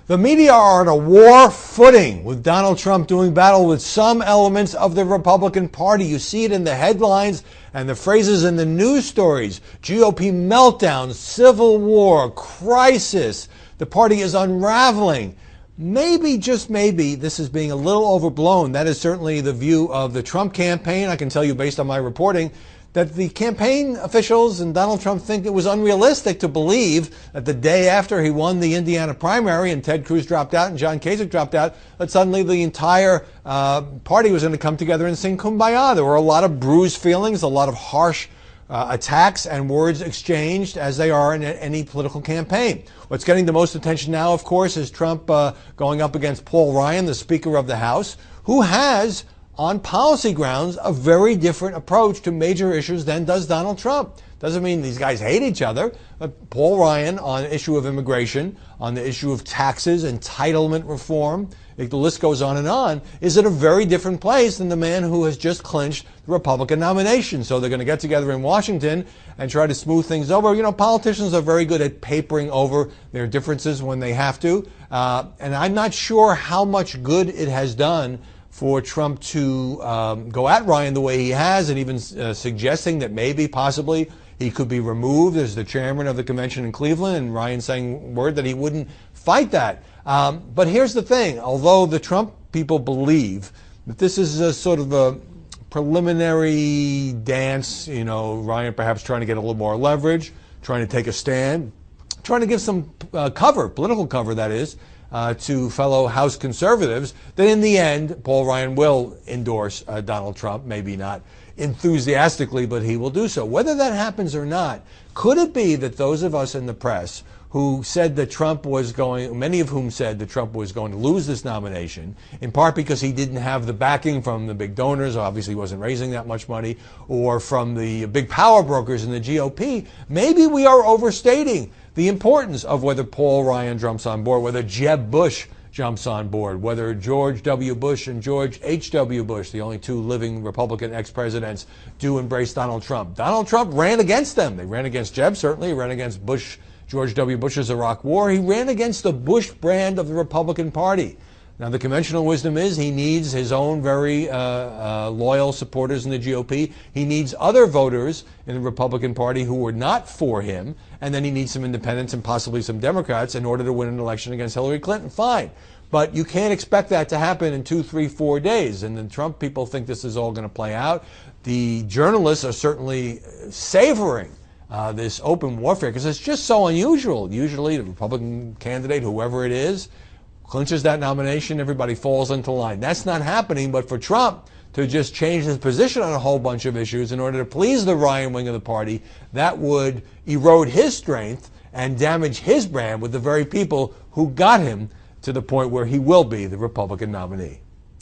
The media are on a war footing with Donald Trump doing battle with some elements of the Republican Party. You see it in the headlines and the phrases in the news stories. GOP meltdown, civil war, crisis. The party is unraveling. Maybe, just maybe, this is being a little overblown. That is certainly the view of the Trump campaign. I can tell you based on my reporting that the campaign officials and Donald Trump think it was unrealistic to believe that the day after he won the Indiana primary and Ted Cruz dropped out and John Kasich dropped out, that suddenly the entire party was going to come together and sing Kumbaya. There were a lot of bruised feelings, a lot of harsh attacks and words exchanged, as they are in any political campaign. What's getting the most attention now, of course, is Trump going up against Paul Ryan, the Speaker of the House, who has, on policy grounds, a very different approach to major issues than does Donald Trump. Doesn't mean these guys hate each other, but Paul Ryan on the issue of immigration, on the issue of taxes, entitlement reform, the list goes on, is at a very different place than the man who has just clinched the Republican nomination. So they're going to get together in Washington and try to smooth things over. You know, politicians are very good at papering over their differences when they have to. And I'm not sure how much good it has done for Trump to go at Ryan the way he has, and even suggesting that maybe, possibly, he could be removed as the chairman of the convention in Cleveland, and Ryan saying word that he wouldn't fight that. But here's the thing. Although the Trump people believe that this is a sort of a preliminary dance, you know, Ryan perhaps trying to get a little more leverage, trying to take a stand, trying to give some cover, political cover that is, to fellow House conservatives, that in the end, Paul Ryan will endorse Donald Trump, maybe not enthusiastically, but he will do so. Whether that happens or not, could it be that those of us in the press who said that Trump was going, many of whom said that Trump was going to lose this nomination, in part because he didn't have the backing from the big donors, obviously wasn't raising that much money, or from the big power brokers in the GOP, maybe we are overstating the importance of whether Paul Ryan jumps on board, whether Jeb Bush jumps on board, whether George W. Bush and George H.W. Bush, the only two living Republican ex-presidents, do embrace Donald Trump. Donald Trump ran against them. They ran against Jeb, certainly. He ran against Bush, George W. Bush's Iraq War. He ran against the Bush brand of the Republican Party. Now, the conventional wisdom is he needs his own very loyal supporters in the GOP. He needs other voters in the Republican Party who were not for him, and then he needs some independents and possibly some Democrats in order to win an election against Hillary Clinton. Fine. But you can't expect that to happen in 2, 3, 4 days. And the Trump people think this is all going to play out. The journalists are certainly savoring this open warfare because it's just so unusual. Usually the Republican candidate, whoever it is, clinches that nomination, everybody falls into line. That's not happening, but for Trump to just change his position on a whole bunch of issues in order to please the Ryan wing of the party, that would erode his strength and damage his brand with the very people who got him to the point where he will be the Republican nominee.